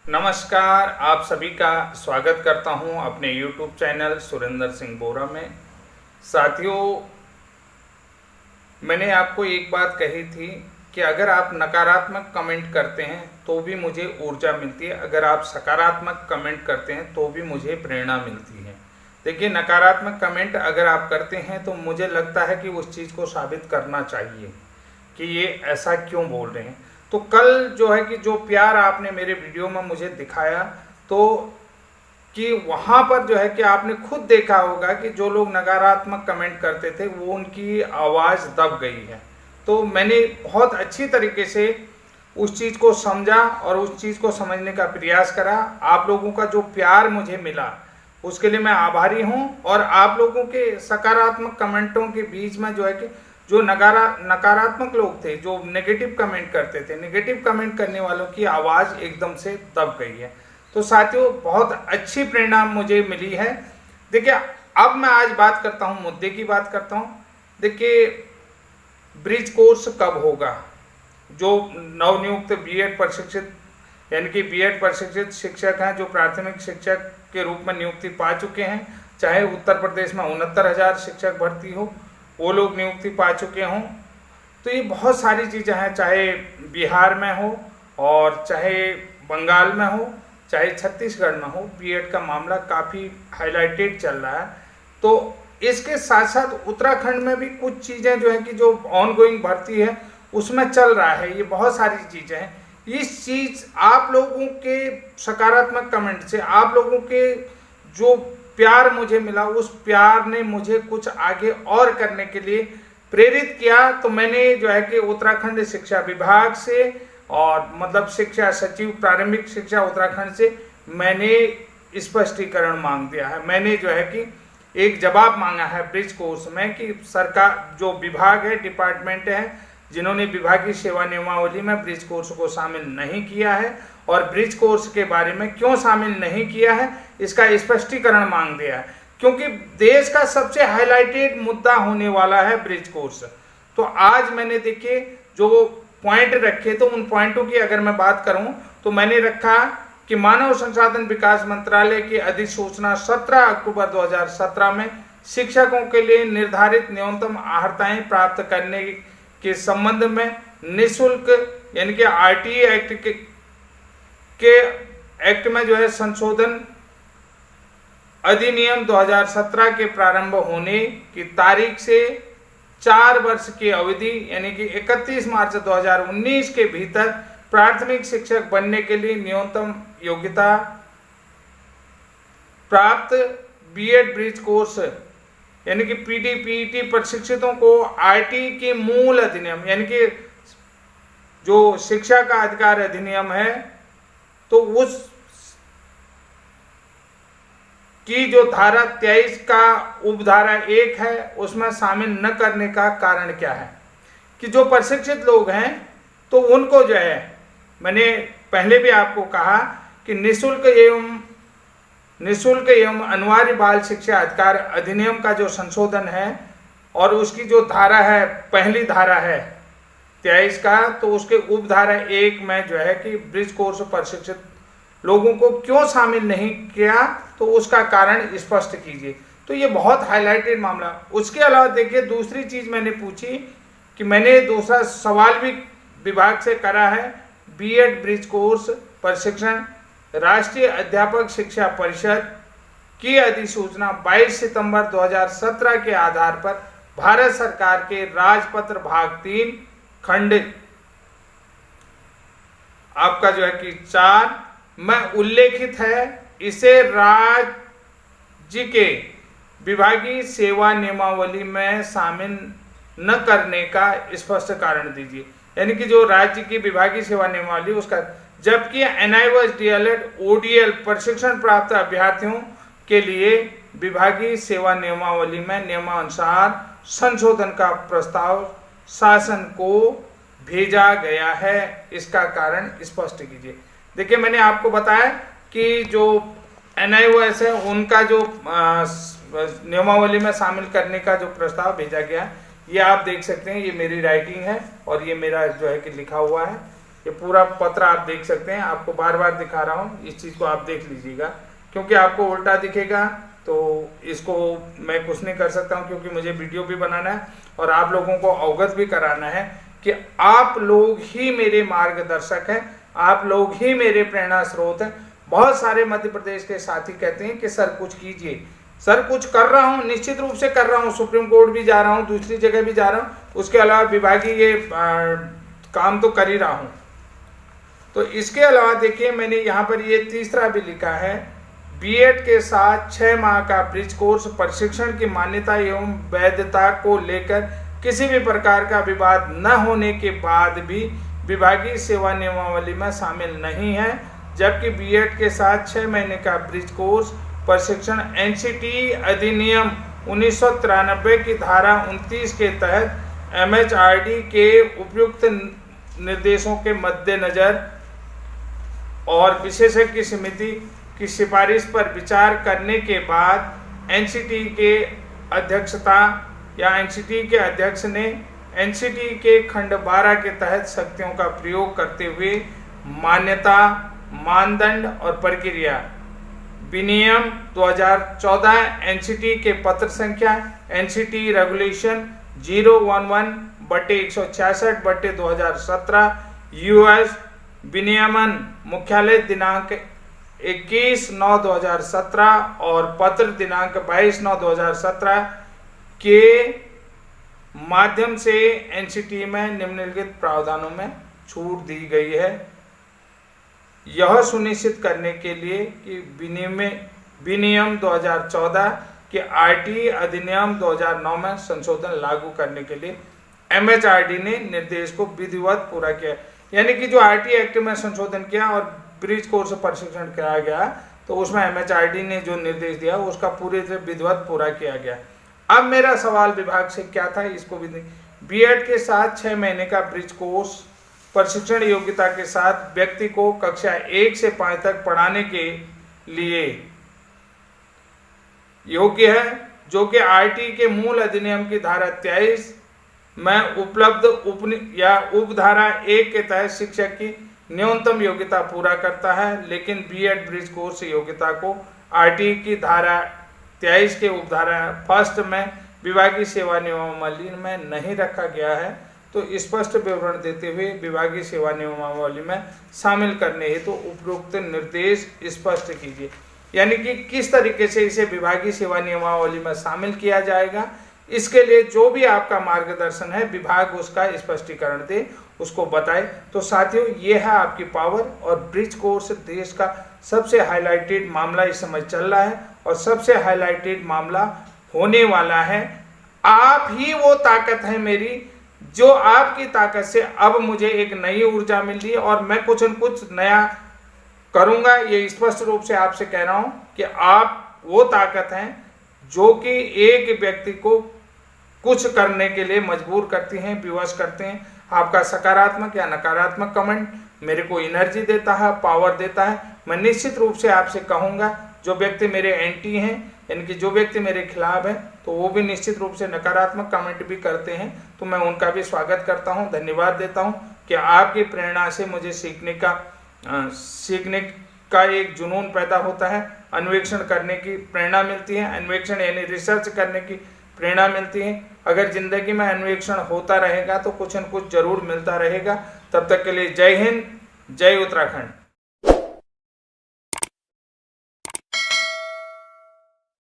नमस्कार, आप सभी का स्वागत करता हूं अपने YouTube चैनल सुरेंद्र सिंह बोरा में। साथियों, मैंने आपको एक बात कही थी कि अगर आप नकारात्मक कमेंट करते हैं तो भी मुझे ऊर्जा मिलती है, अगर आप सकारात्मक कमेंट करते हैं तो भी मुझे प्रेरणा मिलती है। देखिए, नकारात्मक कमेंट अगर आप करते हैं तो मुझे लगता है कि उस चीज़ को साबित करना चाहिए कि ये ऐसा क्यों बोल रहे हैं। तो कल जो है कि जो प्यार आपने मेरे वीडियो में मुझे दिखाया, तो कि वहाँ पर जो है कि आपने खुद देखा होगा कि जो लोग नकारात्मक कमेंट करते थे वो उनकी आवाज़ दब गई है। तो मैंने बहुत अच्छी तरीके से उस चीज़ को समझा और उस चीज़ को समझने का प्रयास करा। आप लोगों का जो प्यार मुझे मिला उसके लिए मैं आभारी हूँ। और आप लोगों के सकारात्मक कमेंटों के बीच में जो है कि जो नकारात्मक लोग थे, जो नेगेटिव कमेंट करते थे, नेगेटिव कमेंट करने वालों की आवाज़ एकदम से दब गई है। तो साथियों, बहुत अच्छी प्रेरणा मुझे मिली है। देखिए, अब मैं आज बात करता हूँ, मुद्दे की बात करता हूँ। देखिए, ब्रिज कोर्स कब होगा? जो नवनियुक्त बीएड प्रशिक्षित यानी कि बीएड प्रशिक्षित शिक्षक हैं, जो प्राथमिक शिक्षक के रूप में नियुक्ति पा चुके हैं, चाहे उत्तर प्रदेश में 69,000 शिक्षक भर्ती हो, वो लोग नियुक्ति पा चुके हों, तो ये बहुत सारी चीज़ें हैं, चाहे बिहार में हो और चाहे बंगाल में हो, चाहे छत्तीसगढ़ में हो, बीएड का मामला काफ़ी हाईलाइटेड चल रहा है। तो इसके साथ साथ उत्तराखंड में भी कुछ चीज़ें जो है कि जो ऑनगोइंग भर्ती है उसमें चल रहा है। ये बहुत सारी चीज़ें हैं। इस चीज़ आप लोगों के सकारात्मक कमेंट से, आप लोगों के जो प्यार मुझे मिला, उस प्यार ने मुझे कुछ आगे और करने के लिए प्रेरित किया। तो मैंने जो है कि उत्तराखंड शिक्षा विभाग से और मतलब शिक्षा सचिव प्रारंभिक शिक्षा उत्तराखंड से मैंने स्पष्टीकरण मांग दिया है। मैंने जो है कि एक जवाब मांगा है ब्रिज कोर्स में कि सरकार, जो विभाग है, डिपार्टमेंट है, जिन्होंने विभागीय सेवा नियमावली में ब्रिज कोर्स को शामिल नहीं किया है और ब्रिज कोर्स के बारे में क्यों शामिल नहीं किया है, इसका स्पष्टीकरण मांग दिया है। क्योंकि देश का सबसे हाईलाइटेड मुद्दा होने वाला है ब्रिज कोर्स। तो आज मैंने देखिए जो पॉइंट रखे, तो उन पॉइंटों की अगर मैं बात करूं तो मैंने रखा कि मानव संसाधन विकास मंत्रालय की अधिसूचना 17 अक्टूबर 2017 में शिक्षकों के लिए निर्धारित न्यूनतम अर्हताएं प्राप्त करने के संबंध में निःशुल्क यानी कि आरटीई एक्ट में जो है संशोधन अधिनियम 2017 के प्रारंभ होने की तारीख से 4 वर्ष की अवधि यानी कि 31 मार्च 2019 के भीतर प्राथमिक शिक्षक बनने के लिए न्यूनतम योग्यता प्राप्त बीएड ब्रिज कोर्स यानी कि पीटी प्रशिक्षितों को आरटी के मूल अधिनियम यानी कि जो शिक्षा का अधिकार अधिनियम है, तो उस की जो धारा 23 का उपधारा 1 है उसमें शामिल न करने का कारण क्या है कि जो प्रशिक्षित लोग हैं तो उनको जो है, मैंने पहले भी आपको कहा कि निःशुल्क एवं अनिवार्य बाल शिक्षा अधिकार अधिनियम का जो संशोधन है और उसकी जो धारा है, पहली धारा है 23 का, तो उसके उपधारा 1 में जो है कि ब्रिज कोर्स प्रशिक्षित लोगों को क्यों शामिल नहीं किया, तो उसका कारण स्पष्ट कीजिए। तो ये बहुत हाईलाइटेड मामला। उसके अलावा देखिए, दूसरी चीज मैंने पूछी कि मैंने दूसरा सवाल भी विभाग से करा है, बीएड ब्रिज कोर्स प्रशिक्षण राष्ट्रीय अध्यापक शिक्षा परिषद की अधिसूचना 22 सितंबर 2017 के आधार पर भारत सरकार के राजपत्र भाग 3 खंड आपका जो है कि 4 में उल्लेखित है, इसे राज्य के विभागीय सेवा नियमावली में शामिल न करने का स्पष्ट कारण दीजिए। यानी कि जो राज्य की विभागीय सेवा नियमावली उसका, जबकि एनआईओएस डीएलएड ओडीएल प्रशिक्षण प्राप्त अभ्यर्थियों के लिए विभागीय सेवा नियमावली में नियमानुसार संशोधन का प्रस्ताव शासन को भेजा गया है, इसका कारण स्पष्ट कीजिए। देखिए, मैंने आपको बताया कि जो एनआईओएस है उनका जो नियमावली में शामिल करने का जो प्रस्ताव भेजा गया, ये आप देख सकते हैं, ये मेरी राइटिंग है और ये मेरा जो है कि लिखा हुआ है। ये पूरा पत्र आप देख सकते हैं, आपको बार बार दिखा रहा हूँ, इस चीज़ को आप देख लीजिएगा, क्योंकि आपको उल्टा दिखेगा तो इसको मैं कुछ नहीं कर सकता हूँ, क्योंकि मुझे वीडियो भी बनाना है और आप लोगों को अवगत भी कराना है कि आप लोग ही मेरे मार्गदर्शक हैं, आप लोग ही मेरे प्रेरणा स्रोत हैं। बहुत सारे मध्य प्रदेश के साथी कहते हैं कि सर कुछ कीजिए, सर कुछ कर रहा हूँ, निश्चित रूप से कर रहा हूँ, सुप्रीम कोर्ट भी जा रहा हूँ, दूसरी जगह भी जा रहा हूँ, उसके अलावा विभागीय ये काम तो कर ही रहा हूँ। तो इसके अलावा देखिए मैंने यहाँ पर ये तीसरा भी लिखा है, बीएड के साथ 6 माह का ब्रिज कोर्स प्रशिक्षण की मान्यता एवं वैधता को लेकर किसी भी प्रकार का विवाद न होने के बाद भी विभागीय सेवा नियमावली में शामिल नहीं है, जबकि बीएड के साथ 6 महीने का ब्रिज कोर्स प्रशिक्षण एनसीटी अधिनियम 1993 की धारा 29 के तहत एमएचआरडी के उपयुक्त निर्देशों के मद्देनजर और विशेषज्ञ समिति की सिफारिश पर विचार करने के बाद एनसीटी के अध्यक्षता या एनसीटी के अध्यक्ष ने एनसीटी के खंड 12 के तहत शक्तियों का प्रयोग करते हुए मान्यता, मानदंड और प्रक्रिया विनियम 2014 एनसीटी के पत्र संख्या एनसीटी रेगुलेशन 011/166/2017 यूएस विनियमन मुख्यालय दिनांक 21/9/2017 और पत्र दिनांक 22/9/2017 के माध्यम से एनसीटी में निम्नलिखित प्रावधानों में छूट दी गई है, यह सुनिश्चित करने के लिए कि विनियम 2014 के आरटी अधिनियम 2009 में संशोधन लागू करने के लिए एमएचआरडी ने निर्देश को विधिवत पूरा किया। यानी कि जो आरटी एक्ट में संशोधन किया और ब्रिज कोर्स प्रशिक्षण कराया गया, तो उसमें एमएचआरडी ने जो निर्देश दिया उसका पूरे से विधिवत पूरा किया गया। अब मेरा सवाल विभाग से क्या था, इसको भी बीएड के साथ 6 महीने का ब्रिज कोर्स प्रशिक्षण योग्यता के साथ व्यक्ति को कक्षा 1 से 5 तक पढ़ाने के लिए योग्य है, जो कि आरटी के मूल अधिनियम की धारा 23 में उपलब्ध उपधारा 1 के तहत शिक्षक की न्यूनतम योग्यता पूरा करता है, लेकिन बीएड ब्रिज कोर्स योग्यता को आरटी की धारा 23 के उपधारा 1 में विभागीय सेवा नियमावली में नहीं रखा गया है। तो स्पष्ट विवरण देते हुए विभागीय सेवा नियमावली में शामिल करने हेतु तो उपरोक्त निर्देश स्पष्ट कीजिए। यानी कि किस तरीके से इसे विभागीय सेवा नियमावली में शामिल किया जाएगा, इसके लिए जो भी आपका मार्गदर्शन है विभाग उसका स्पष्टीकरण दे, उसको बताए। तो साथियों, ये है आपकी पावर, और ब्रिज कोर्स देश का सबसे हाईलाइटेड मामला इस समय चल रहा है और सबसे हाईलाइटेड मामला होने वाला है। आप ही वो ताकत है मेरी, जो आपकी ताकत से अब मुझे एक नई ऊर्जा मिल रही है और मैं कुछ न कुछ नया करूंगा। ये स्पष्ट रूप से आपसे कह रहा हूं कि आप वो ताकत हैं जो कि एक व्यक्ति को कुछ करने के लिए मजबूर करती हैं, विवश करते हैं। आपका सकारात्मक या नकारात्मक कमेंट मेरे को एनर्जी देता है, पावर देता है। मैं निश्चित रूप से आपसे कहूँगा, जो व्यक्ति मेरे एंटी हैं, यानी कि जो व्यक्ति मेरे खिलाफ है, तो वो भी निश्चित रूप से नकारात्मक कमेंट भी करते हैं, तो मैं उनका भी स्वागत करता हूं, धन्यवाद देता हूं कि आपकी प्रेरणा से मुझे सीखने का एक जुनून पैदा होता है, अन्वेषण करने की प्रेरणा मिलती है, अन्वेषण यानी रिसर्च करने की प्रेरणा मिलती है। अगर जिंदगी में अन्वेषण होता रहेगा तो कुछ न कुछ जरूर मिलता रहेगा। तब तक के लिए जय हिंद, जय उत्तराखंड।